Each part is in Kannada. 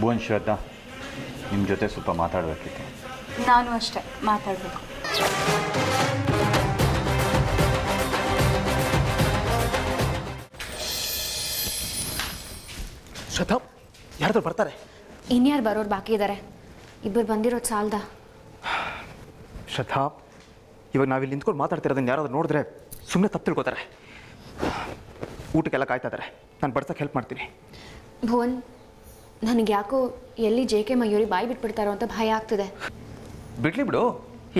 ಭುವನ್ ಶ್ರದ್ಧಾ, ನಿಮ್ಮ ಜೊತೆ ಸ್ವಲ್ಪ ಮಾತಾಡಬೇಕಿತ್ತು. ನಾನು ಅಷ್ಟೇ ಮಾತಾಡಬೇಕು. ಶ್ರದ್ಧಾ, ಯಾರಾದ್ರೂ ಬರ್ತಾರೆ? ಇನ್ಯಾರು ಬರೋರು ಬಾಕಿ ಇದ್ದಾರೆ? ಇಬ್ಬರು ಬಂದಿರೋದು ಸಾಲ್ದ? ಶ್ರದ್ಧಾ, ಇವಾಗ ನಾವಿಲ್ಲಿ ನಿಂತ್ಕೊಂಡು ಮಾತಾಡ್ತಿರೋದನ್ನ ಯಾರಾದ್ರೂ ನೋಡಿದ್ರೆ ಸುಮ್ಮನೆ ತಪ್ಪು ತಿಳ್ಕೊತಾರೆ. ಊಟಕ್ಕೆಲ್ಲ ಕಾಯ್ತಾ ಇದ್ದಾರೆ, ನಾನು ಬಡ್ಸಕ್ಕೆ ಹೆಲ್ಪ್ ಮಾಡ್ತೀನಿ. ಭುವನ್, ನನಗೆ ಯಾಕೋ ಎಲ್ಲಿ ಜೆ ಕೆ ಮಯೂರಿ ಬಾಯಿ ಬಿಟ್ಬಿಡ್ತಾರೋ ಅಂತ ಭಯ ಆಗ್ತಿದೆ. ಬಿಡ್ಲಿ ಬಿಡು,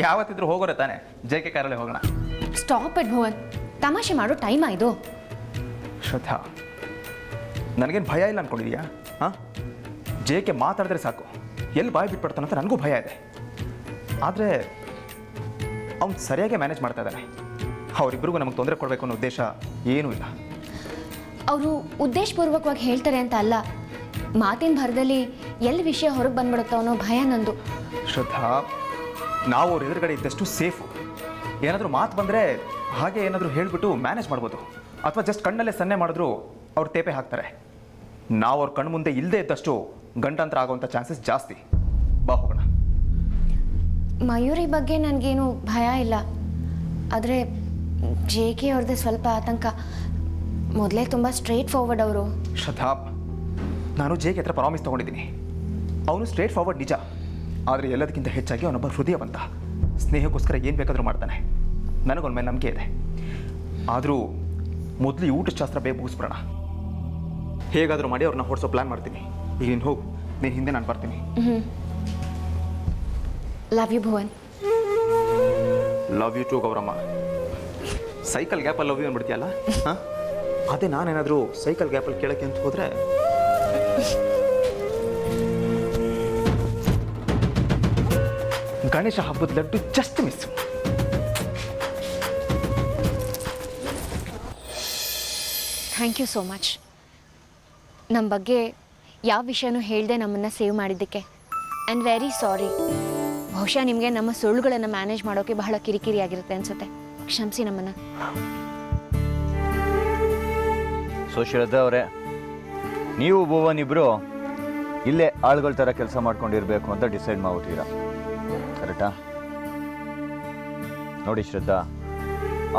ಯಾವತ್ತಿದ್ರು ಹೋಗೋರೆ ತಾನೆ, ಜೆ ಕೆ ಕಾರಲ್ಲೇ ಹೋಗೋಣ. ಸ್ಟಾಪ್ ಇಟ್ ಭುವನ್, ತಮಾಷೆ ಮಾಡೋ ಟೈಮಾ ಇದು? ಶ್ರದ್ಧಾ, ನನಗೇನು ಭಯ ಇಲ್ಲ ಅಂದ್ಕೊಂಡಿದೀಯಾ? ಹಾಂ, ಜೆ ಕೆ ಮಾತಾಡಿದ್ರೆ ಸಾಕು ಎಲ್ಲಿ ಬಾಯಿ ಬಿಟ್ಬಿಡ್ತಾನಂತ ನನಗೂ ಭಯ ಇದೆ. ಆದರೆ ಅವ್ನು ಸರಿಯಾಗಿ ಮ್ಯಾನೇಜ್ ಮಾಡ್ತಾ ಇದ್ದಾನೆ. ಅವರಿಬ್ಬರಿಗೂ ನಮಗೆ ತೊಂದರೆ ಕೊಡಬೇಕು ಅನ್ನೋ ಉದ್ದೇಶ ಏನೂ ಇಲ್ಲ. ಅವರು ಉದ್ದೇಶಪೂರ್ವಕವಾಗಿ ಹೇಳ್ತಾರೆ ಅಂತ ಅಲ್ಲ, ಮಾತಿನ ಭರದಲ್ಲಿ ಎಲ್ಲಿ ವಿಷಯ ಹೊರಗೆ ಬಂದ್ಬಿಡುತ್ತೋ ಅನ್ನೋ ಭಯ ನಂದು. ಶ್ರದ್ಧಾ, ನಾವು ಅವ್ರ ಎದುರುಗಡೆ ಇದ್ದಷ್ಟು ಸೇಫು. ಏನಾದರೂ ಮಾತು ಬಂದರೆ ಹಾಗೆ ಏನಾದರೂ ಹೇಳಿಬಿಟ್ಟು ಮ್ಯಾನೇಜ್ ಮಾಡ್ಬೋದು, ಅಥವಾ ಜಸ್ಟ್ ಕಣ್ಣಲ್ಲೇ ಸನ್ನೆ ಮಾಡಿದ್ರು ಅವ್ರು ತೇಪೆ ಹಾಕ್ತಾರೆ. ನಾವು ಅವ್ರ ಕಣ್ಣು ಮುಂದೆ ಇಲ್ಲದೆ ಇದ್ದಷ್ಟು ಗಂಡಾಂತರ ಆಗೋವಂಥ ಚಾನ್ಸಸ್ ಜಾಸ್ತಿ. ಬಾ ಹೋಗೋಣ. ಮಯೂರಿ ಬಗ್ಗೆ ನನಗೇನು ಭಯ ಇಲ್ಲ, ಆದರೆ ಜೆ ಕೆ ಅವ್ರದ್ದೇ ಸ್ವಲ್ಪ ಆತಂಕ. ಮೊದಲೇ ತುಂಬ ಸ್ಟ್ರೇಟ್ ಫಾರ್ವರ್ಡ್ ಅವರು. ಶ್ರದ್ಧಾ, ನಾನು ಜೆ ಕೆ ಹತ್ರ ಪ್ರಾಮಿಸ್ ತೊಗೊಂಡಿದ್ದೀನಿ. ಅವನು ಸ್ಟ್ರೇಟ್ ಫಾರ್ವರ್ಡ್ ನಿಜ, ಆದರೆ ಎಲ್ಲದಕ್ಕಿಂತ ಹೆಚ್ಚಾಗಿ ಅವನೊಬ್ಬ ಹೃದಯವಂತ. ಸ್ನೇಹಕ್ಕೋಸ್ಕರ ಏನು ಬೇಕಾದರೂ ಮಾಡ್ತಾನೆ. ನನಗೊಂದು ಮೇಲೆ ನಂಬಿಕೆ ಇದೆ. ಆದರೂ ಮೊದಲು ಈ ಊಟದ ಶಾಸ್ತ್ರ ಬೇಗ ಮುಗಿಸ್ಬಿಡೋಣ. ಹೇಗಾದರೂ ಮಾಡಿ ಅವ್ರನ್ನ ಹೊಡ್ಸೋ ಪ್ಲ್ಯಾನ್ ಮಾಡ್ತೀನಿ. ಈಗ ನೀನು ಹೋಗು, ನೀನು ಹಿಂದೆ ನಾನು ಬರ್ತೀನಿ. Love you Bhuvan. Love you too Gowramma. Cycle ಗ್ಯಾಪಲ್ಲಿ ಲವ್ ಯು ಅಂದ್ಬಿಡ್ತೀಯಲ್ಲ? ಹಾಂ, ಅದೇ ನಾನೇನಾದರೂ ಸೈಕಲ್ ಗ್ಯಾಪಲ್ಲಿ ಕೇಳೋಕ್ಕೆ ಅಂತ ಹೋದರೆ ಗಣೇಶ ಹಬ್ಬದ laddu just miss. Thank you so much. ನಮ್ಮ ಬಗ್ಗೆ ಯಾವ ವಿಷಯನೂ ಹೇಳ್ದೆ ನಮ್ಮನ್ನು ಸೇವ್ ಮಾಡಿದ್ದಕ್ಕೆ. And very sorry. ಬಹುಶಃ ನಿಮಗೆ ನಮ್ಮ ಸುಳ್ಳುಗಳನ್ನು ಮ್ಯಾನೇಜ್ ಮಾಡೋಕ್ಕೆ ಬಹಳ ಕಿರಿಕಿರಿ ಆಗಿರುತ್ತೆ ಅನಿಸುತ್ತೆ. ಕ್ಷಮಿಸಿ ನಮ್ಮನ್ನು. ಸೊ ಶ್ರದ್ಧಾ ಅವರೇ, ನೀವು ಭುವನ್ ಇಬ್ಬರು ಇಲ್ಲೇ ಆಳುಗಳ ಥರ ಕೆಲಸ ಮಾಡ್ಕೊಂಡಿರ್ಬೇಕು ಅಂತ ಡಿಸೈಡ್ ಮಾಡ್ಬಿಟ್ಟಿರ, ಕರೆಕ್ಟಾ? ನೋಡಿ ಶ್ರದ್ಧಾ,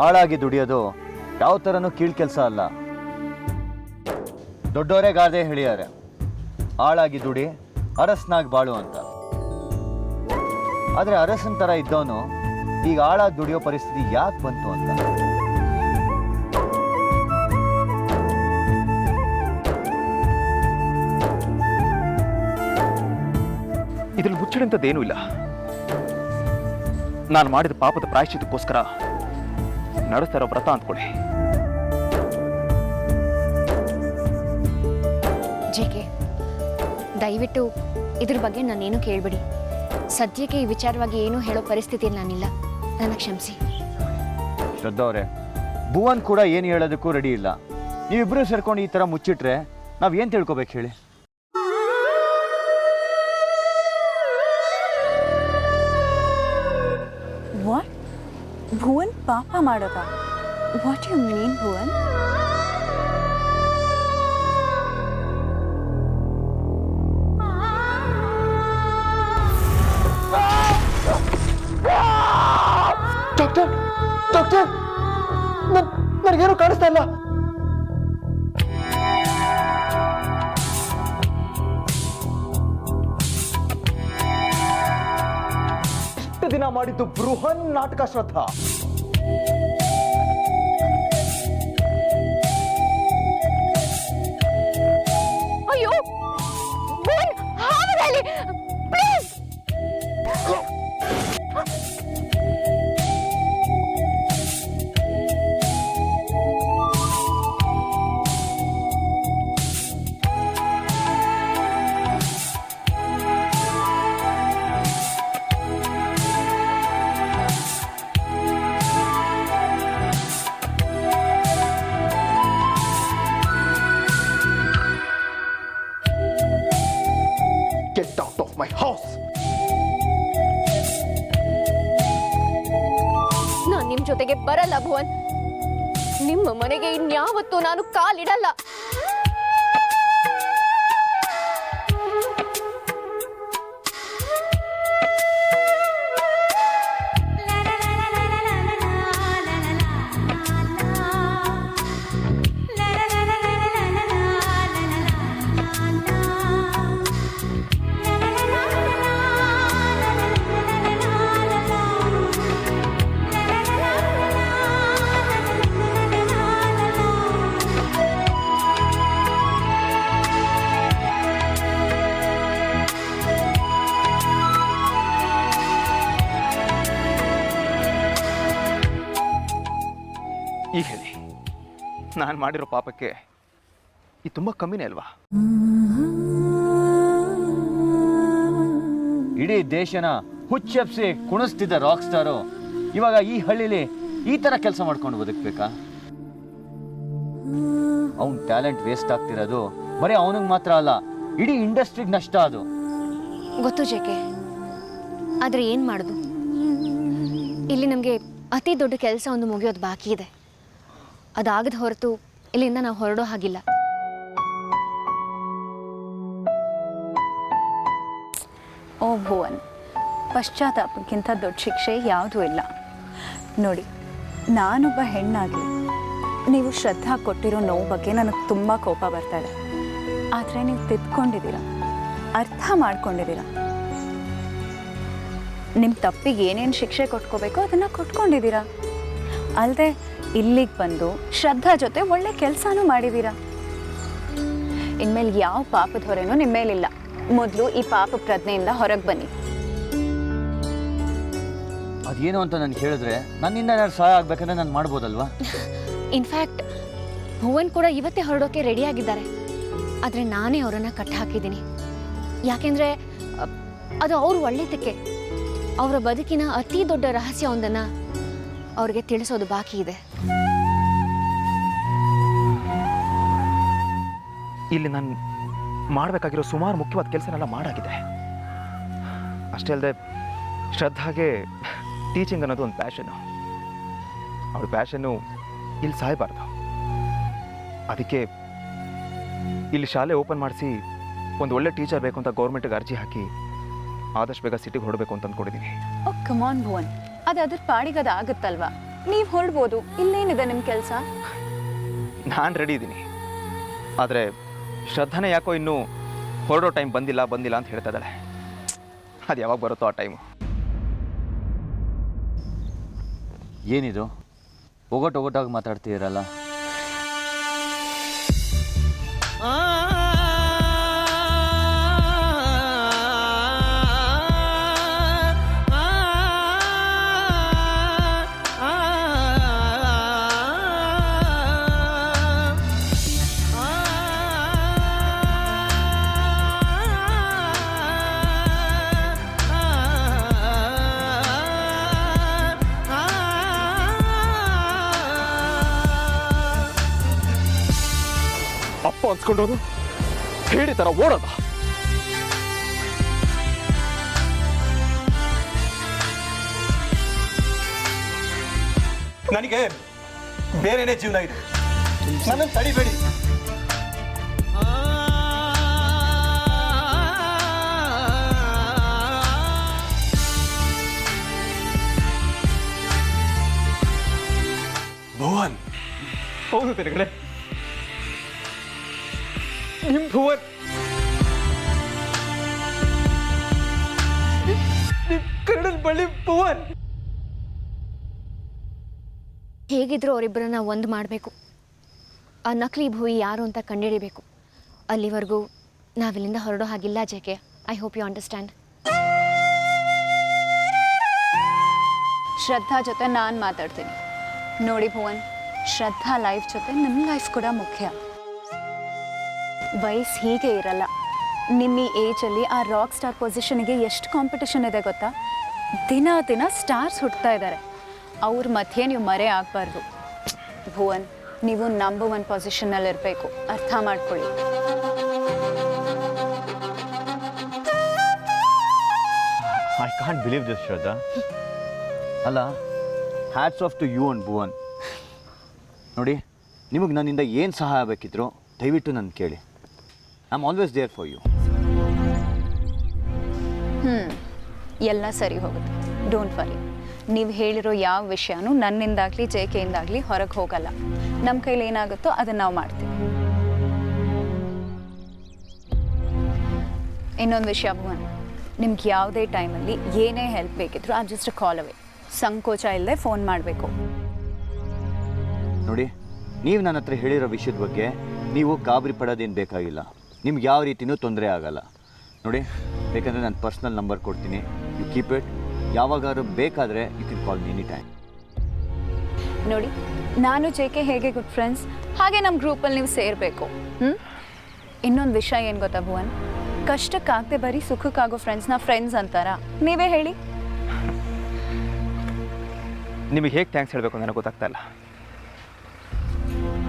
ಆಳಾಗಿ ದುಡಿಯೋದು ಯಾವ ಥರನೂ ಕೀಳ್ ಕೆಲಸ ಅಲ್ಲ. ದೊಡ್ಡವರೇ ಗಾದೆ ಹೇಳಿದ್ದಾರೆ, ಆಳಾಗಿ ದುಡಿ ಅರಸನಾಗಿ ಬಾಳು ಅಂತ. ಆದರೆ ಅರಸನ ಥರ ಇದ್ದವನು ಈಗ ಆಳಾಗಿ ದುಡಿಯೋ ಪರಿಸ್ಥಿತಿ ಯಾಕೆ ಬಂತು ಅಂತ. ಇದರಲ್ಲಿ ಮುಚ್ಚಡಂಥದ್ದೇನೂ ಇಲ್ಲ. ನಾನು ಮಾಡಿದ ಪಾಪದ ಪ್ರಾಯಶ್ಚಿತ್ತಕ್ಕೋಸ್ಕರ ನಡೆಸ್ತಾ ಇರೋ ವ್ರತ ಅಂದ್ಕೊಳ್ಳಿ. ಜೆ ಕೆ, ದಯವಿಟ್ಟು ಇದ್ರ ಬಗ್ಗೆ ನಾನೇನು ಕೇಳಬೇಡಿ. ಸದ್ಯಕ್ಕೆ ಈ ವಿಚಾರವಾಗಿ ಏನೂ ಹೇಳೋ ಪರಿಸ್ಥಿತಿಯಲ್ಲಿ ನಾನಿಲ್ಲ. ನನ್ನ ಕ್ಷಮಿಸಿ. ಶ್ರದ್ಧಾ ಅವರೇ, ಭುವನ್ ಕೂಡ ಏನು ಹೇಳೋದಕ್ಕೂ ರೆಡಿ ಇಲ್ಲ. ನೀವಿಬ್ಬರು ಸೇರ್ಕೊಂಡು ಈ ಥರ ಮುಚ್ಚಿಟ್ರೆ ನಾವೇನು ತಿಳ್ಕೊಬೇಕು ಹೇಳಿ? ವಾಟ್? ಭುವನ್ ಪಾಪ ಮಾಡೋದ? What you mean Bhuvan? Doctor, doctor, ನನಗೇನು ಕಾಣಿಸ್ತಾ ಇಲ್ಲ. ಇಷ್ಟು ದಿನ ಮಾಡಿದ್ದು ಬೃಹನ್ ನಾಟಕ ಶ್ರದ್ಧಾ. ಅಯ್ಯೋ ಭುವನ್, ಹಾವದಲ್ಲಿ please. Get out of my house. ನಾನು ನಿಮ್ಮ ಜೊತೆಗೆ ಬರಲ್ಲ ಭುವನ್. ನಿಮ್ಮ ಮನೆಗೆ ಇನ್ಯಾವತ್ತೂ ನಾನು ಕಾಲಿಡಲ್ಲ. ನಾನು ಮಾಡಿರೋ ಪಾಪಕ್ಕೆ ಇದು ತುಂಬ ಕಮ್ಮಿನೇ ಅಲ್ವಾ? ಇಡೀ ದೇಶನ ಹುಚ್ಚೆಪ್ಸಿ ಕುಣಿಸ್ತಿದ್ದ ರಾಕ್ ಸ್ಟಾರು ಇವಾಗ ಈ ಹಳ್ಳಿಲಿ ಈ ಥರ ಕೆಲಸ ಮಾಡ್ಕೊಂಡು ಬದುಕಬೇಕಾ? ಅವನ ಟ್ಯಾಲೆಂಟ್ ವೇಸ್ಟ್ ಆಗ್ತಿರೋದು ಬರೀ ಅವನಿಗೆ ಮಾತ್ರ ಅಲ್ಲ, ಇಡೀ ಇಂಡಸ್ಟ್ರಿಗೆ ನಷ್ಟ ಅದು. ಗೊತ್ತು ಜೆಕೆ, ಆದರೆ ಏನು ಮಾಡೋದು? ಇಲ್ಲಿ ನಮಗೆ ಅತಿ ದೊಡ್ಡ ಕೆಲಸ ಒಂದು ಮುಗಿಯೋದು ಬಾಕಿ ಇದೆ. ಅದಾಗದ ಹೊರತು ಇಲ್ಲಿಂದ ನಾವು ಹೊರಡೋ ಹಾಗಿಲ್ಲ. ಓ ಭುವನ್, ಪಶ್ಚಾತ್ತಾಪಕ್ಕಿಂತ ದೊಡ್ಡ ಶಿಕ್ಷೆ ಯಾವುದೂ ಇಲ್ಲ. ನೋಡಿ, ನಾನೊಬ್ಬ ಹೆಣ್ಣಾಗಿ ನೀವು ಶ್ರದ್ಧಾ ಕೊಟ್ಟಿರೋ ನೋವು ಬಗ್ಗೆ ನನಗೆ ತುಂಬ ಕೋಪ ಬರ್ತಾ ಇದೆ. ಆದರೆ ನೀವು ತಿದ್ಕೊಂಡಿದ್ದೀರ, ಅರ್ಥ ಮಾಡ್ಕೊಂಡಿದ್ದೀರ. ನಿಮ್ಮ ತಪ್ಪಿಗೆ ಏನೇನು ಶಿಕ್ಷೆ ಕೊಟ್ಕೋಬೇಕೋ ಅದನ್ನು ಕೊಟ್ಕೊಂಡಿದ್ದೀರಾ. ಅಲ್ಲದೆ ಇಲ್ಲಿಗೆ ಬಂದು ಶ್ರದ್ಧಾ ಜೊತೆ ಒಳ್ಳೆ ಕೆಲಸನೂ ಮಾಡಿದ್ದೀರಾ. ಇನ್ಮೇಲೆ ಯಾವ ಪಾಪದ ಹೊರೆನೂ ನಿಮ್ಮ ಮೇಲಿಲ್ಲ. ಮೊದಲು ಈ ಪಾಪ ಪ್ರಜ್ಞೆಯಿಂದ ಹೊರಗೆ ಬನ್ನಿ. ಅದೇನು ಅಂತ ನನಗೆ ಹೇಳಿದ್ರೆ ನನ್ನಿಂದ ಏನಾದ್ರು ಸಹಾಯ ಆಗ್ಬೇಕಂದ್ರೆ ನಾನು ಮಾಡ್ಬೋದಲ್ವಾ? ಇನ್ಫ್ಯಾಕ್ಟ್ ಭುವನ್ ಕೂಡ ಇವತ್ತೇ ಹೊರಡೋಕೆ ರೆಡಿ ಆಗಿದ್ದಾರೆ. ಆದರೆ ನಾನೇ ಅವರನ್ನು ಕಟ್ ಹಾಕಿದ್ದೀನಿ. ಯಾಕೆಂದರೆ ಅದು ಅವ್ರ ಒಳ್ಳೆಯದಕ್ಕೆ. ಅವರ ಬದುಕಿನ ಅತಿ ದೊಡ್ಡ ರಹಸ್ಯ ಒಂದನ್ನು ಅವ್ರಿಗೆ ತಿಳಿಸೋದು ಬಾಕಿ ಇದೆ. ಇಲ್ಲಿ ನಾನು ಮಾಡಬೇಕಾಗಿರೋ ಸುಮಾರು ಮುಖ್ಯವಾದ ಕೆಲಸನೆಲ್ಲ ಮಾಡಾಗಿದೆ. ಅಷ್ಟೇ ಅಲ್ಲದೆ ಶ್ರದ್ಧಾಗೆ ಟೀಚಿಂಗ್ ಅನ್ನೋದು ಒಂದು ಪ್ಯಾಷನ್ನು. ಅವಳ ಪ್ಯಾಷನ್ನು ಇಲ್ಲಿ ಸಾಯಬಾರ್ದು. ಅದಕ್ಕೆ ಇಲ್ಲಿ ಶಾಲೆ ಓಪನ್ ಮಾಡಿಸಿ ಒಂದು ಒಳ್ಳೆ ಟೀಚರ್ ಬೇಕು ಅಂತ ಗೌರ್ಮೆಂಟ್ಗೆ ಅರ್ಜಿ ಹಾಕಿ ಆದಷ್ಟು ಬೇಗ ಸಿಟಿಗೆ ಹೊರಡಬೇಕು ಅಂತ ಅಂದ್ಕೊಂಡಿದ್ದೀನಿ. ಓ ಕಮಾನ್ ಭುವನ್, ಅದು ಅದ್ರ ಪಾಡಿಗೆ ಅದು ಆಗುತ್ತಲ್ವಾ? ನೀವು ಹೊರಡ್ಬೋದು. ಇಲ್ಲೇನಿದೆ ನಿಮ್ಮ ಕೆಲಸ? ನಾನು ರೆಡಿ ಇದ್ದೀನಿ. ಆದರೆ ಶ್ರದ್ಧಾನೇ ಯಾಕೋ ಇನ್ನೂ ಹೊರಡೋ ಟೈಮ್ ಬಂದಿಲ್ಲ ಅಂತ ಹೇಳ್ತಾ ಇದ್ದಾಳೆ. ಅದು ಯಾವಾಗ ಬರುತ್ತೋ ಆ ಟೈಮು. ಏನಿದು ಒಗಟಾಗಿ ಮಾತಾಡ್ತೀರಲ್ಲ? ಅಪ್ಪ ಅನ್ಸ್ಕೊಂಡೋದು ಹೇಳಿ ಥರ ಓಡೋದ. ನನಗೆ ಬೇರೆನೇ ಜೀವನ ಇದೆ, ನನ್ನನ್ನು ತಡಿಬೇಡಿ. ಭುವನ್, ಹೌದು ತಿರುಗಡೆ, ನಿಮ್ ಭುವನ್ ಕನ್ನಡದ ಬಳ್ಳಿ ಭುವನ್. ಹೇಗಿದ್ರೂ ಅವರಿಬ್ಬರನ್ನ ಒಂದು ಮಾಡಬೇಕು. ಆ ನಕಲಿ ಭೂಯಿ ಯಾರು ಅಂತ ಕಂಡುಹಿಡಿಬೇಕು. ಅಲ್ಲಿವರೆಗೂ ನಾವಿಲ್ಲಿಂದ ಹೊರಡೋ ಹಾಗಿಲ್ಲ JK. I hope you understand. Shraddha ಜೊತೆ ನಾನು ಮಾತಾಡ್ತೀನಿ. ನೋಡಿ ಭುವನ್, ಶ್ರದ್ಧಾ ಲೈಫ್ ಜೊತೆ ನಿಮ್ಮ ಲೈಫ್ ಕೂಡ ಮುಖ್ಯ. ವಯಸ್ಸು ಹೀಗೆ ಇರಲ್ಲ. ನಿಮ್ಮ ಈ ಏಜಲ್ಲಿ ಆ ರಾಕ್ ಸ್ಟಾರ್ ಪೊಸಿಷನ್ಗೆ ಎಷ್ಟು ಕಾಂಪಿಟೇಷನ್ ಇದೆ ಗೊತ್ತಾ? ದಿನ ಸ್ಟಾರ್ಸ್ ಹುಡ್ತಾ ಇದ್ದಾರೆ. ಅವ್ರ ಮಧ್ಯೆ ನೀವು ಮರೆ ಆಗಬಾರ್ದು. ಭುವನ್, ನೀವು ನಂಬರ್ 1 ಪೊಸಿಷನ್ನಲ್ಲಿರಬೇಕು. ಅರ್ಥ ಮಾಡ್ಕೊಳ್ಳಿ. I can't believe this Shraddha. ಅಲ್ಲ, hats off to you and Bhuvan. ನೋಡಿ, ನಿಮಗೆ ನನ್ನಿಂದ ಏನು ಸಹಾಯ ಬೇಕಿದ್ರು ದಯವಿಟ್ಟು ನನ್ನ ಕೇಳಿ. I am always there for you. ಎಲ್ಲ ಸರಿ ಹೋಗುತ್ತೆ. Don't worry. ನೀವು ಹೇಳಿರೋ ಯಾವ ವಿಷಯನೂ ನನ್ನಿಂದಾಗಲಿ ಜೆಕೆಯಿಂದಾಗಲಿ ಹೊರಗೆ ಹೋಗಲ್ಲ. ನಮ್ಮ ಕೈಲಿ ಏನಾಗುತ್ತೋ ಅದನ್ನು ನಾವು ಮಾಡ್ತೀವಿ. ಇನ್ನೊಂದು ವಿಷಯ ಭುವನ್, ನಿಮ್ಗೆ ಯಾವುದೇ ಟೈಮಲ್ಲಿ ಏನೇ ಹೆಲ್ಪ್ ಬೇಕಿದ್ರು ಆ ಜಸ್ಟ್ ಕಾಲ್ ಅವೇ. ಸಂಕೋಚ ಇಲ್ಲದೆ ಫೋನ್ ಮಾಡಬೇಕು. ನೋಡಿ, ನೀವು ನನ್ನ ಹತ್ರ ಹೇಳಿರೋ ವಿಷಯದ ಬಗ್ಗೆ ನೀವು ಗಾಬರಿ ಪಡೋದೇನು ಬೇಕಾಗಿಲ್ಲ. ನಿಮ್ಗೆ ಯಾವ ರೀತಿಯೂ ತೊಂದರೆ ಆಗಲ್ಲ. ನೋಡಿ, ಬೇಕಂದರೆ ನಾನು ಪರ್ಸ್ನಲ್ ನಂಬರ್ ಕೊಡ್ತೀನಿ. You keep it. ಯಾವಾಗಾದ್ರೂ ಬೇಕಾದರೆ you can call me any time. ನೋಡಿ, ನಾನು ಜೇಕೆ ಹೇಗೆ ಗುಡ್ ಫ್ರೆಂಡ್ಸ್ ಹಾಗೆ ನಮ್ಮ ಗ್ರೂಪಲ್ಲಿ ನೀವು ಸೇರಬೇಕು. ಇನ್ನೊಂದು ವಿಷಯ ಏನು ಗೊತ್ತಾ ಭುವನ್, ಕಷ್ಟಕ್ಕಾಗದೆ ಬರೀ ಸುಖಕ್ಕಾಗೋ ಫ್ರೆಂಡ್ಸ್ನ ಫ್ರೆಂಡ್ಸ್ ಅಂತಾರ? ನೀವೇ ಹೇಳಿ. ನಿಮಗೆ ಹೇಗೆ ಥ್ಯಾಂಕ್ಸ್ ಹೇಳಬೇಕು ನನಗೆ ಗೊತ್ತಾಗ್ತಾ ಇಲ್ಲ.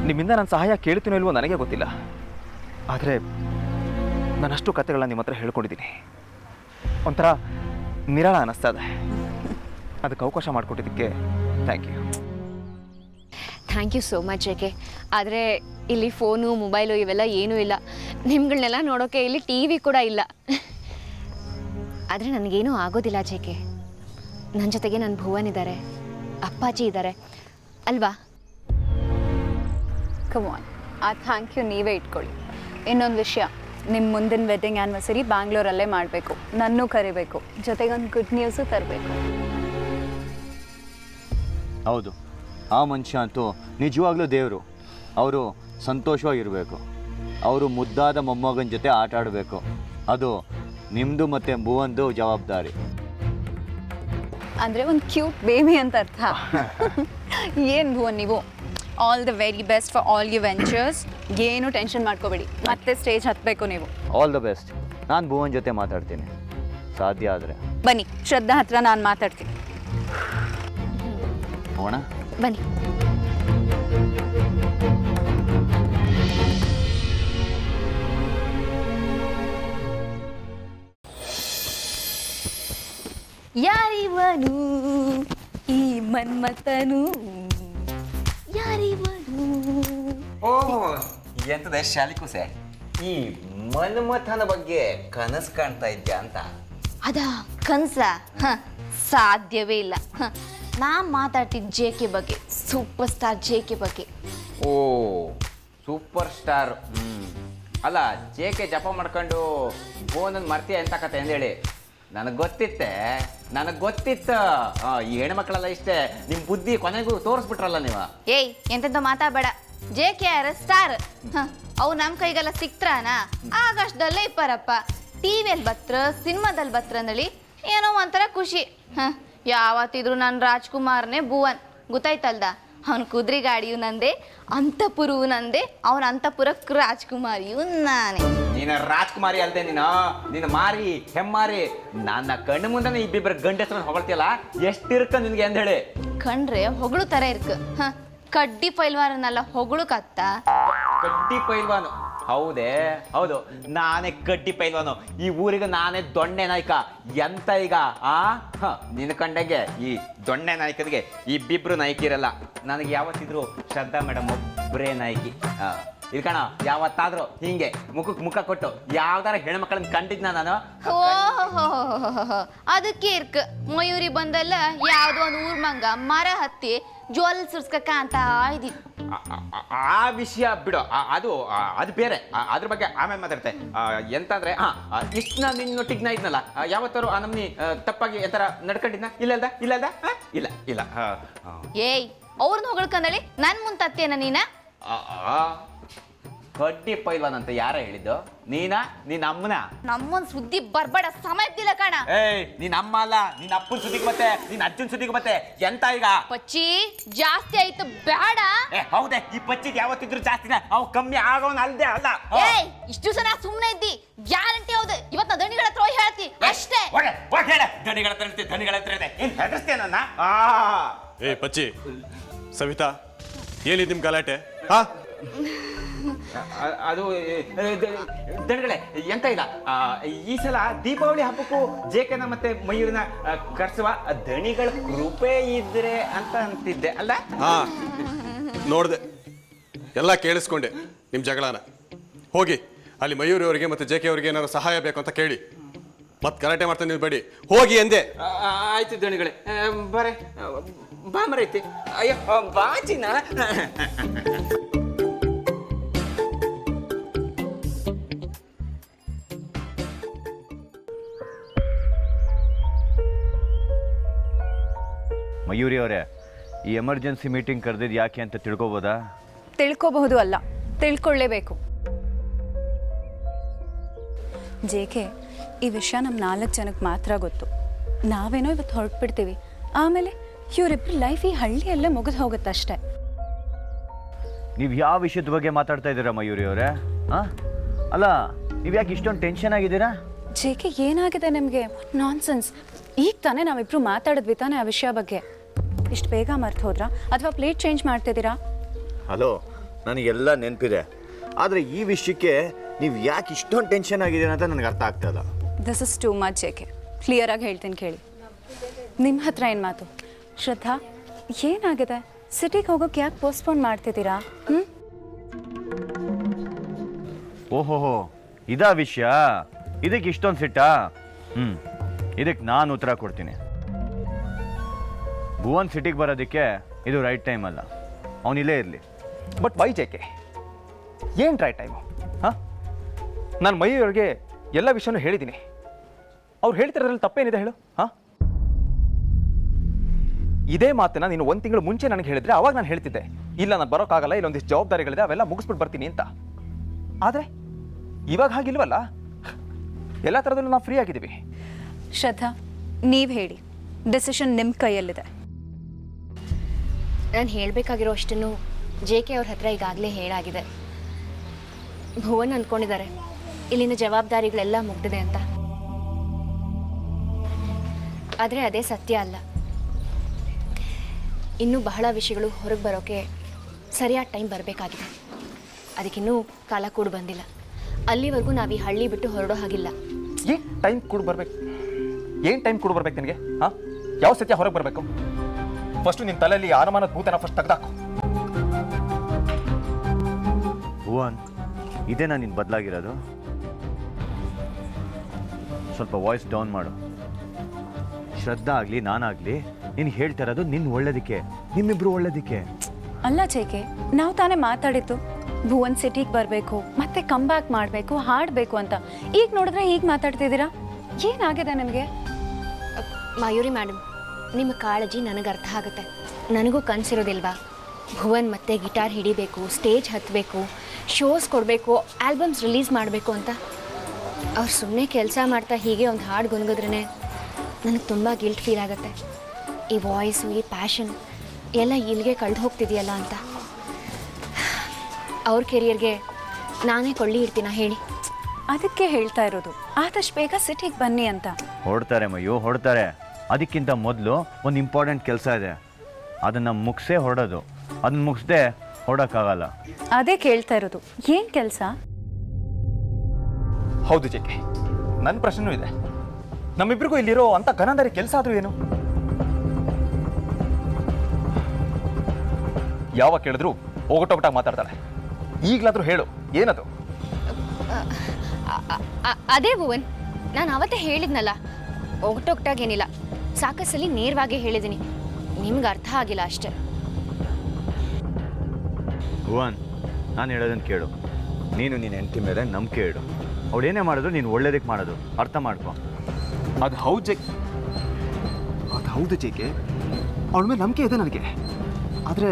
ನಿಮ್ಮಿಂದ ನಾನು ಸಹಾಯ ಕೇಳ್ತೀನೋ ಇಲ್ವೋ ನನಗೆ ಗೊತ್ತಿಲ್ಲ. ಆದರೆ ನಾನಷ್ಟು ಕಥೆಗಳನ್ನ ನಿಮ್ಮ ಹತ್ರ ಹೇಳ್ಕೊಂಡಿದ್ದೀನಿ. ಒಂಥರ ನಿರಾಳ ಅನ್ನಿಸ್ತಾ ಇದೆ. ಅದಕ್ಕೆ ಅವಕಾಶ ಮಾಡಿಕೊಟ್ಟಿದ್ದಕ್ಕೆ thank you. Thank you so much JK. ಆದರೆ ಇಲ್ಲಿ ಫೋನು ಮೊಬೈಲು ಇವೆಲ್ಲ ಏನೂ ಇಲ್ಲ. ನಿಮ್ಗಳನ್ನೆಲ್ಲ ನೋಡೋಕ್ಕೆ ಇಲ್ಲಿ ಟಿ ವಿ ಕೂಡ ಇಲ್ಲ. ಆದರೆ ನನಗೇನೂ ಆಗೋದಿಲ್ಲ ಜೇಕೆ. ನನ್ನ ಜೊತೆಗೆ ನನ್ನ ಭುವನ್ ಇದ್ದಾರೆ, ಅಪ್ಪಾಜಿ ಇದ್ದಾರೆ ಅಲ್ವಾ? ಕಮಾನ್, ಆ ಥ್ಯಾಂಕ್ ಯು ನೀವೇ ಇಟ್ಕೊಳ್ಳಿ. ಇನ್ನೊಂದು ವಿಷಯ, ನಿಮ್ಮ ಮುಂದಿನ ವೆಡ್ಡಿಂಗ್ ಆ್ಯನಿವರ್ಸರಿ ಬ್ಯಾಂಗ್ಳೂರಲ್ಲೇ ಮಾಡಬೇಕು, ನನ್ನೂ ಕರಿಬೇಕು, ಜೊತೆಗೆ ಒಂದು ಗುಡ್ ನ್ಯೂಸು ತರಬೇಕು. ಹೌದು, ಆ ಮನುಷ್ಯ ಅಂತೂ ನಿಜವಾಗ್ಲೂ ದೇವರು. ಅವರು ಸಂತೋಷವಾಗಿರಬೇಕು. ಅವರು ಮುದ್ದಾದ ಮೊಮ್ಮಗನ ಜೊತೆ ಆಟ ಆಡಬೇಕು. ಅದು ನಿಮ್ಮದು ಮತ್ತು ಭುವಂದು ಜವಾಬ್ದಾರಿ. ಅಂದರೆ ಒಂದು ಕ್ಯೂಟ್ ಬೇಬಿ ಅಂತ ಅರ್ಥ. ಏನು ಭುವನ್ ನೀವು, all the very best for all you ventures. ಏನು ಟೆನ್ಷನ್ ಮಾಡ್ಕೋಬೇಡಿ, ಮತ್ತೆ ಸ್ಟೇಜ್ ಹತ್ತಬೇಕು ನೀವು. All the best. ನಾನು ಭುವನ್ ಜೊತೆ ಮಾತಾಡ್ತೀನಿ, ಸಾಧ್ಯ ಆದರೆ. ಬನ್ನಿ, ಶ್ರದ್ಧಾ ಹತ್ರ ನಾನು ಮಾತಾಡ್ತೀನಿ. ಹೋಗೋಣ, ಬನ್ನಿ. ಯಾರಿವನು ಈ ಮನ್ಮಥನು, ಯಾರಿವನು? ಓಹ್, ಎಂತದ ಶಾಲಿಕುಸೆ, ಈ ಮನ್ಮಥನ ಬಗ್ಗೆ ಕನಸು ಕಾಣ್ತಾ ಇದ್ಯಾ ಅಂತ? ಅದ ಕನ್ಸ ಸಾಧ್ಯವೇ ಇಲ್ಲ. ನಾ ಮಾತಾಡ್ತಿದ್ದ ಜೆ ಕೆ ಬಗ್ಗೆ, ಸೂಪರ್ ಸ್ಟಾರ್ ಜೆ ಕೆ ಬಗ್ಗೆ. ಓ, ಸೂಪರ್ ಸ್ಟಾರ್. ಅಲ್ಲ, ಜೆ ಕೆ ಜಪ ಮಾಡ್ಕೊಂಡು ಫೋನನ್ನು ಮರ್ತೀಯ ಎಂತ ಕತೆ ಅಂದೇಳಿ ನನಗೆ ಗೊತ್ತಿತ್ತು. ಈ ಹೆಣ್ಮಕ್ಳೆಲ್ಲ ಇಷ್ಟೇ, ನಿಮ್ಮ ಬುದ್ಧಿ ಕೊನೆಗೂ ತೋರಿಸ್ಬಿಟ್ರಲ್ಲ ನೀವು. ಏಯ್, ಎಂತೆಂತ ಮಾತಾಡಬೇಡ. J K R star. ಅವು ನಮ್ಮ ಕೈಗೆಲ್ಲ ಸಿಕ್ತ್ರಾನ? ಆಗಷ್ಟದಲ್ಲೇ ಇಪ್ಪಾರಪ್ಪ. ಟಿವಿಯಲ್ಲಿ ಬತ್ರ, ಸಿನಿಮಾದಲ್ಲಿ ಬತ್ರ ಅಂದಳಿ ಏನೋ ಒಂಥರ ಖುಷಿ. ಯಾವತ್ತಿದ್ರು ನನ್ನ ರಾಜ್ಕುಮಾರ್ನೇ ಭುವನ್, ಗೊತ್ತಾಯ್ತಲ್ದ? ಅವನ ಕುದುರೆ ಗಾಡಿಯು ನಂದೆ, ಅಂತಪುರವು ನಂದೆ, ಅವನ ಅಂತಪುರಕ್ಕೆ ರಾಜ್ಕುಮಾರಿಯು ನಾನೇ. ನೀನು ರಾಜ್ಕುಮಾರಿ ಅಲ್ದೆ, ನೀನು ಮಾರಿ ಹೆಮ್ಮಾರಿ. ನನ್ನ ಕಣ್ಣು ಮುಂದೆ ಇಬ್ಬಿಬ್ಬರ ಗಂಡಸ್ರನ್ನ ಹೊಗಳ್ತಿಯಲ್ಲ, ಎಷ್ಟಿರ್ಕ ನಿನ್ಗೆ ಅಂತ ಹೇಳಿ. ಕಂಡ್ರೆ ಹೊಗಳು ತರ ಇರ್ಕ. ಕಡ್ಡಿ ಪೈಲ್ವಾರನ್ನೆಲ್ಲ ಹೊಗಳು ಕತ್ತ. ಕಡ್ಡಿ ಪೈಲ್ವಾನು? ಹೌದು, ನಾನೇ ಕಡ್ಡಿ ಪೈಲ್ವಾನು. ಈ ಊರಿಗೆ ನಾನೇ ದೊಣ್ಣೆ ನಾಯಕ. ಎಂತ ಈಗ ನಿನ್ನ ಕಂಡಂಗೆ ಈ ದೊಣ್ಣೆ ನಾಯಕನಿಗೆ ಇಬ್ಬಿಬ್ರು ನಾಯಕಿರಲ್ಲ. ನನಗೆ ಯಾವತ್ತಿದ್ರು ಶ್ರದ್ಧಾ ಮೇಡಮ್ ಒಬ್ಬರೇ ನಾಯಕಿ. ಇದು ಕಣ, ಯಾವತ್ತಾದ್ರೂ ಹಿಂಗೆ ಮುಖಕ್ಕೆ ಮುಖ ಕೊಟ್ಟು ಯಾವ್ದಾರ ಹೆಣ್ಮಕ್ಳನ್ನ ಕಂಡಿದ್ನ ನಾನು? ಓಹೋ, ಅದಕ್ಕೆ ಇರ್ಕ ಮಯೂರಿ ಬಂದಲ್ಲ ಯಾವ್ದೋ ಒಂದು ಊರ್ ಮಂಗ ಮರ ಹತ್ತಿ ಜೋಲ್ ಸುರ್ಸ್ಕಕ್ಕ ಅಂತ ಇದ್ದಿತ್ತು. ಆ ವಿಷಯ ಬಿಡು, ಅದು ಬೇರೆ. ಅದ್ರ ಬಗ್ಗೆ ಆಮೇಲೆ ಮಾತಾಡ್ತೆ. ಎಂತಂದ್ರೆ ಇಷ್ಟು ನಾನು ನಿನ್ನೊಟ್ಟಿಗೆ ನಾ ಇದ್ನಲ್ಲ, ಯಾವತ್ತಾರು ಆ ನಮ್ನಿ ತಪ್ಪಾಗಿ ಎಂತರ ನಡ್ಕೊಂಡಿದ್ನ? ಇಲ್ಲ. ಏಯ್, ಅವ್ರನ್ನ ಹೊಗಳ್ಕಂದಳಿ ನನ್ ಮುಂದ್ ತತ್ತೇನ ನೀನ? ಕಡ್ಡಿ ಪೈಲ್ವಾನ್ ಅಂತ ಯಾರ ಹೇಳಿದ್ದು? ನೀನಾ? ನಿನ್ನ ಅಮ್ಮನ? ನಮ್ಮನ್ ಸುದ್ದಿ ಬರ್ಬೇಡ, ಸಮಯದಿಲ್ಲ ಕಣ. ಏಯ್, ನಿನ್ನ ಅಮ್ಮ ಅಲ್ಲ, ನಿನ್ನ ಅಪ್ಪನ ಸುದ್ದಿಗೆ ಮತ್ತೆ, ನಿನ್ನ ಅಜ್ಜನ ಸುದ್ದಿಗೆ ಮತ್ತೆ. ಎಂತ ಈಗ ಪಚ್ಚಿ ಜಾಸ್ತಿ ಆಯ್ತು, ಬೇಡ. ಹೌದೇ, ಈ ಪಚ್ಚಿದ್ ಯಾವತ್ತಿದ್ರು ಜಾಸ್ತಿನ, ಅವ್ ಕಮ್ಮಿ ಆಗೋನ್ ಅಲ್ದೆ ಅಲ್ಲ. ಏಯ್, ಇಷ್ಟು ಸಲ ಸುಮ್ನೆ ಇದ್ದಿ, ಗ್ಯಾರಂಟಿ ಹೌದು. ಇವತ್ತು ನಾ ದಣಿಗಳ ಹತ್ರ ಹೋಗಿ ಹೇಳ್ತಿ ಅಷ್ಟೇ. ದಣಿಗಳ ಹತ್ರ ಇದೆ. ಏನ್ ಹೆದರ್ಸ್ತೀಯ ನನ್ನ? ಏ ಪಚ್ಚಿ, ಸವಿತಾ, ಏನಿದ್ ನಿಮ್ ಗಲಾಟೆ? ಅದು ದಣಿಗಳೇ ಎಂತ ಇಲ್ಲ. ಈ ಸಲ ದೀಪಾವಳಿ ಹಬ್ಬಕ್ಕೂ ಜೇಕೆನ ಮತ್ತೆ ಮಯೂರನ ಕರ್ಸುವ ದಣಿಗಳ ಕೃಪೆ ಇದ್ರೆ ಅಂತ ಅಂತಿದ್ದೆ ಅಲ್ಲ? ನೋಡ್ದೆ, ಎಲ್ಲ ಕೇಳಿಸ್ಕೊಂಡೆ ನಿಮ್ ಜಗಳನ. ಹೋಗಿ ಅಲ್ಲಿ ಮಯೂರಿ ಅವರಿಗೆ ಮತ್ತೆ ಜೆ ಕೆ ಅವ್ರಿಗೆ ಏನಾದ್ರು ಸಹಾಯ ಬೇಕು ಅಂತ ಕೇಳಿ, ಮತ್ತೆ ಗಲಾಟೆ ಮಾಡ್ತಾನೆ ನೀವು ಬೇಡಿ, ಹೋಗಿ ಎಂದೆ. ಆಯ್ತು ದಣಿಗಳೇ, ಬರೇ ಬಾ ಮರೈತಿ. ಅಯ್ಯೋ ಬಾಚಿನ. ಮಯೂರಿ ಅವರೇ, ಈ ಎಮರ್ಜೆನ್ಸಿ ಮೀಟಿಂಗ್ ಕರೆದಿದ್ದು ಯಾಕೆ ಅಂತ ತಿಳ್ಕೊಬೋದಾ? ತಿಳ್ಕೋಬಹುದು ಅಲ್ಲ, ತಿಳ್ಕೊಳ್ಳೇಬೇಕು. ಜೇಕೆ, ಈ ವಿಷಯ ನಮ್ಮ 4 ಜನಕ್ಕೆ ಮಾತ್ರ ಗೊತ್ತು. ನಾವೇನೋ ಇವತ್ತು ಹೊರಟ್ಬಿಡ್ತೀವಿ, ಆಮೇಲೆ ಇವರಿಬ್ಬರು ಲೈಫ್ ಈ ಹಳ್ಳಿಯಲ್ಲೇ ಮುಗಿದು ಹೋಗುತ್ತಷ್ಟೆ. ನೀವು ಯಾವ ವಿಷಯದ ಬಗ್ಗೆ ಮಾತಾಡ್ತಾ ಇದ್ದೀರಾ ಮಯೂರಿ ಅವರೇ? ಹಾಂ, ಅಲ್ಲ ನೀವು ಯಾಕೆ ಇಷ್ಟೊಂದು ಟೆನ್ಷನ್ ಆಗಿದ್ದೀರಾ? ಜೆ ಕೆ ಏನಾಗಿದೆ ನಿಮಗೆ? ನಾನ್ಸೆನ್ಸ್. ಈಗ ತಾನೇ ನಾವಿಬ್ರು ಮಾತಾಡಿದ್ವಿ ತಾನೇ ಆ ವಿಷಯ ಬಗ್ಗೆ. ಇಷ್ಟು ಬೇಗ ಮರ್ತು ಹೋದ್ರಾ ಅಥವಾ ಪ್ಲೇಟ್ ಚೇಂಜ್ ಮಾಡ್ತಿದ್ದೀರಾ? ಹಲೋ, ನನಗೆಲ್ಲ ನೆನಪಿದೆ, ಆದರೆ ಈ ವಿಷಯಕ್ಕೆ ನೀವು ಯಾಕೆ ಇಷ್ಟೊಂದು ಟೆನ್ಷನ್ ಆಗಿದ್ದೀರಾ ಅಂತ ನನಗೆ ಅರ್ಥ ಆಗ್ತಾ ಇಲ್ಲ. This is too much J K. ಕ್ಲಿಯರಾಗಿ ಹೇಳ್ತೀನಿ ಕೇಳಿ. ನಿಮ್ಮ ಹತ್ರ ಏನು ಮಾತು? ಶ್ರದ್ಧಾ, ಏನಾಗಿದೆ? ಸಿಟಿಗೆ ಹೋಗೋಕೆ ಯಾಕೆ ಪೋಸ್ಟ್ಪೋನ್ ಮಾಡ್ತಿದ್ದೀರಾ? ಓಹೋಹೋ, ಇದಾ ವಿಷಯ? ಇದಕ್ಕೆ ಇಷ್ಟೊಂದು ಸಿಟ್ಟಾ? ಇದಕ್ಕೆ ನಾನು ಉತ್ತರ ಕೊಡ್ತೀನಿ. ಭುವನ್ ಸಿಟಿಗೆ ಬರೋದಕ್ಕೆ ಇದು ರೈಟ್ ಟೈಮ್ ಅಲ್ಲ. ಅವನಿಲ್ಲೇ ಇರಲಿ. But why JK? ಏನು ರೈಟ್ ಟೈಮು? ಹಾಂ, ನಾನು ಮಯೂರಿಗೆ ಎಲ್ಲ ವಿಷಯನೂ ಹೇಳಿದ್ದೀನಿ. ಅವ್ರು ಹೇಳ್ತಿರೋದ್ರಲ್ಲಿ ತಪ್ಪೇನಿದೆ ಹೇಳು? ಹಾಂ, ಇದೇ ಮಾತನ್ನ ನೀನು 1 ತಿಂಗಳು ಮುಂಚೆ ನನಗೆ ಹೇಳಿದ್ರೆ ಅವಾಗ ನಾನು ಹೇಳ್ತಿದ್ದೆ, ಇಲ್ಲ ನಾನು ಬರೋಕ್ಕಾಗಲ್ಲ, ಇಲ್ಲೊಂದಿಷ್ಟು ಜವಾಬ್ದಾರಿಗಳಿದೆ, ಅವೆಲ್ಲ ಮುಗಿಸ್ಬಿಟ್ಟು ಬರ್ತೀನಿ ಅಂತ. ಆದರೆ ಇವಾಗ ಹಾಗಿಲ್ವಲ್ಲ, ಎಲ್ಲ ಥರದಲ್ಲೂ ನಾವು ಫ್ರೀ ಆಗಿದ್ದೀವಿ. ಶ್ರದ್ಧಾ, ನೀವು ಹೇಳಿ. ಡೆಸಿಷನ್ ನಿಮ್ಮ ಕೈಯಲ್ಲಿದೆ. ನಾನು ಹೇಳಬೇಕಾಗಿರೋ ಅಷ್ಟನ್ನು ಜೆ ಕೆ ಅವ್ರ ಹತ್ರ ಈಗಾಗಲೇ ಹೇಳಾಗಿದೆ. ಭುವನ್ ಅಂದ್ಕೊಂಡಿದ್ದಾರೆ ಇಲ್ಲಿನ ಜವಾಬ್ದಾರಿಗಳೆಲ್ಲ ಮುಗ್ದಿದೆ ಅಂತ. ಆದರೆ ಅದೇ ಸತ್ಯ ಅಲ್ಲ. ಇನ್ನೂ ಬಹಳ ವಿಷಯಗಳು ಹೊರಗೆ ಬರೋಕ್ಕೆ ಸರಿಯಾದ ಟೈಮ್ ಬರಬೇಕಾಗಿದೆ. ಅದಕ್ಕಿನ್ನೂ ಕಾಲ ಕೂಡ ಬಂದಿಲ್ಲ. ಅಲ್ಲಿವರೆಗೂ ನಾವು ಈ ಹಳ್ಳಿ ಬಿಟ್ಟು ಹೊರಡೋ ಹಾಗಿಲ್ಲ. ಏನು ಟೈಮ್ ಕೂಡ ಬರ್ಬೇಕು? ಏನು ಟೈಮ್ ಕೂಡ ಬರ್ಬೇಕು ನಿನಗೆ? ಹಾಂ, ಯಾವ ಸತ್ಯ ಹೊರಗೆ ಬರಬೇಕು? ಫಸ್ಟು ನಿನ್ನ ತಲೆಯಲ್ಲಿ ಅನುಮಾನದ ಭೂತನ ಫಸ್ಟ್ ತೆಗೆದಾಕು. ಭುವನ್, ಇದೇನಾ ನೀನು ಬದಲಾಗಿರೋದು? ಸ್ವಲ್ಪ ವಾಯ್ಸ್ ಡೌನ್ ಮಾಡು. ಶ್ರದ್ಧಾ ಆಗಲಿ ನಾನಾಗಲಿ ನೀನು ಹೇಳ್ತಾ ಇರೋದು ನಿನ್ನ ಒಳ್ಳೇದಕ್ಕೆ, ನಿಮ್ಮಿಬ್ರು ಒಳ್ಳೇದಕ್ಕೆ. ಅಲ್ಲ ಜೆ ಕೆ, ನಾವು ತಾನೇ ಮಾತಾಡಿದ್ದು ಭುವನ್ ಸಿಟಿಗೆ ಬರಬೇಕು, ಮತ್ತೆ ಕಮ್ ಬ್ಯಾಕ್ ಮಾಡಬೇಕು, ಹಾಡಬೇಕು ಅಂತ. ಈಗ ನೋಡಿದ್ರೆ ಈಗ ಮಾತಾಡ್ತಿದ್ದೀರಾ? ಏನಾಗಿದೆ ನಿಮಗೆ? ಮಯೂರಿ ಮೇಡಮ್, ನಿಮ್ಮ ಕಾಳಜಿ ನನಗೆ ಅರ್ಥ ಆಗುತ್ತೆ. ನನಗೂ ಕನಸಿರೋದಿಲ್ವಾ ಭುವನ್ ಮತ್ತೆ ಗಿಟಾರ್ ಹಿಡಿಬೇಕು, ಸ್ಟೇಜ್ ಹತ್ತಬೇಕು, ಶೋಸ್ ಕೊಡಬೇಕು, ಆಲ್ಬಮ್ಸ್ ರಿಲೀಸ್ ಮಾಡಬೇಕು ಅಂತ. ಅವ್ರು ಸುಮ್ಮನೆ ಕೆಲಸ ಮಾಡ್ತಾ ಹೀಗೆ ಒಂದು ಹಾಡು ಗುನ್ಗಿದ್ರೇ ನನಗೆ ತುಂಬ ಗಿಲ್ಟ್ ಫೀಲ್ ಆಗುತ್ತೆ. ಈ ವಾಯ್ಸು, ಈ ಪ್ಯಾಷನ್ ಎಲ್ಲ ಇಲ್ಲಿಗೆ ಕಳೆದು ಹೋಗ್ತಿದೆಯಲ್ಲ ಅಂತ. ಅವ್ರ ಕೆರಿಯರ್ಗೆ ನಾನೇ ಕೊಳ್ಳಿ ಇಡ್ತೀನ ಹೇಳಿ? ಅದಕ್ಕೆ ಹೇಳ್ತಾ ಇರೋದು, ಆದಷ್ಟು ಬೇಗ ಸಿಟಿಗೆ ಬನ್ನಿ ಅಂತ. ಹೊಡ್ತಾರೆ ಮಯ್ಯು, ಹೊಡ್ತಾರೆ. ಅದಕ್ಕಿಂತ ಮೊದಲು ಒಂದು ಇಂಪಾರ್ಟೆಂಟ್ ಕೆಲಸ ಇದೆ, ಅದನ್ನು ಮುಗಿಸೇ ಹೊರಡೋದು. ಅದನ್ನ ಮುಗಿಸ್ದೆ ಹೊರಡೋಕ್ಕಾಗಲ್ಲ. ಅದೇ ಕೇಳ್ತಾ ಇರೋದು, ಏನು ಕೆಲಸ? ಹೌದು ಜೆಕೆ, ನನ್ನ ಪ್ರಶ್ನೆನೂ ಇದೆ. ನಮ್ಮಿಬ್ರಿಗೂ ಇಲ್ಲಿರೋ ಅಂಥ ಗನಂದಾರಿ ಕೆಲಸ ಆದರೂ ಏನು? ಯಾವಾಗ ಕೇಳಿದ್ರು ಒಗಟೊಗಟಾಗಿ ಮಾತಾಡ್ತಾಳೆ. ಈಗಲಾದರೂ ಹೇಳು, ಏನದು? ಅದೇ ಭುವನ್, ನಾನು ಅವತ್ತೇ ಹೇಳಿದ್ನಲ್ಲ, ಒಗಟೊಗಟಾಗೇನಿಲ್ಲ, ಸಾಕಷ್ಟಲ್ಲಿ ನೇರವಾಗಿ ಹೇಳಿದ್ದೀನಿ. ನಿಮ್ಗೆ ಅರ್ಥ ಆಗಿಲ್ಲ ಅಷ್ಟೇ. ಭುವನ್, ನಾನು ಹೇಳೋದನ್ನು ಕೇಳು. ನೀನು ನಿನ್ನ ಹೆಂಡತಿ ಮೇಲೆ ನಂಬಿಕೆ ಇಡು. ಅವಳೇನೇ ಮಾಡಿದ್ರು ನೀನು ಒಳ್ಳೇದಕ್ಕೆ ಮಾಡೋದು, ಅರ್ಥ ಮಾಡ್ಕೊ. ಅದು ಹೌದು ಜೆಕೆ, ಅದು ಹೌದು ಜೆಕೆ, ಅವಳ ಮೇಲೆ ನಂಬಿಕೆ ಇದೆ ನನಗೆ. ಆದರೆ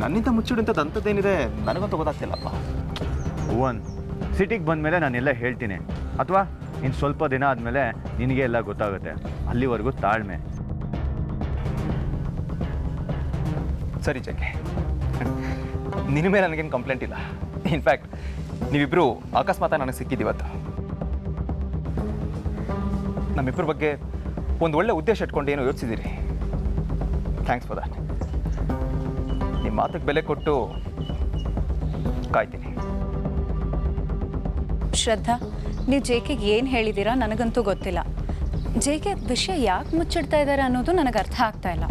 ನನ್ನಿಂದ ಮುಚ್ಚಿಡುವಂಥದ್ದು ಅಂಥದ್ದೇನಿದೆ ನನಗಂತೂ ಗೊತ್ತಾಗ್ತಿಲ್ಲಪ್ಪ. ಭುವನ್, ಸಿಟಿಗೆ ಬಂದಮೇಲೆ ನಾನೆಲ್ಲ ಹೇಳ್ತೀನಿ, ಅಥವಾ ಇನ್ನು ಸ್ವಲ್ಪ ದಿನ ಆದಮೇಲೆ ನಿನಗೆ ಎಲ್ಲ ಗೊತ್ತಾಗುತ್ತೆ. ಅಲ್ಲಿವರೆಗೂ ತಾಳ್ಮೆ. ಸರಿ ಜೆಕೆ, ನಿನ್ನ ಮೇಲೆ ನನಗೇನು ಕಂಪ್ಲೇಂಟ್ ಇಲ್ಲ. ಇನ್ಫ್ಯಾಕ್ಟ್ ನೀವಿಬ್ಬರು ಅಕಸ್ಮಾತ್ ನನಗೆ ಸಿಕ್ಕಿದ್ದೀವತ್ತು. ನಮ್ಮಿಬ್ಬರ ಬಗ್ಗೆ ಒಂದು ಒಳ್ಳೆ ಉದ್ದೇಶ ಇಟ್ಕೊಂಡು ಏನೋ ಯೋಚಿಸಿದ್ದೀರಿ. Thanks for that. ನಿಮ್ಮ ಮಾತಿಗೆ ಬೆಲೆ ಕೊಟ್ಟು ಕಾಯ್ತೀನಿ. ಶ್ರದ್ಧಾ, ನೀವು ಜೆ ಕೆಗೆ ಏನು ಹೇಳಿದ್ದೀರಾ ನನಗಂತೂ ಗೊತ್ತಿಲ್ಲ. ಜೆ ಕೆ ವಿಷಯ ಯಾಕೆ ಮುಚ್ಚಿಡ್ತಾ ಇದ್ದಾರೆ ಅನ್ನೋದು ನನಗೆ ಅರ್ಥ ಆಗ್ತಾ ಇಲ್ಲ.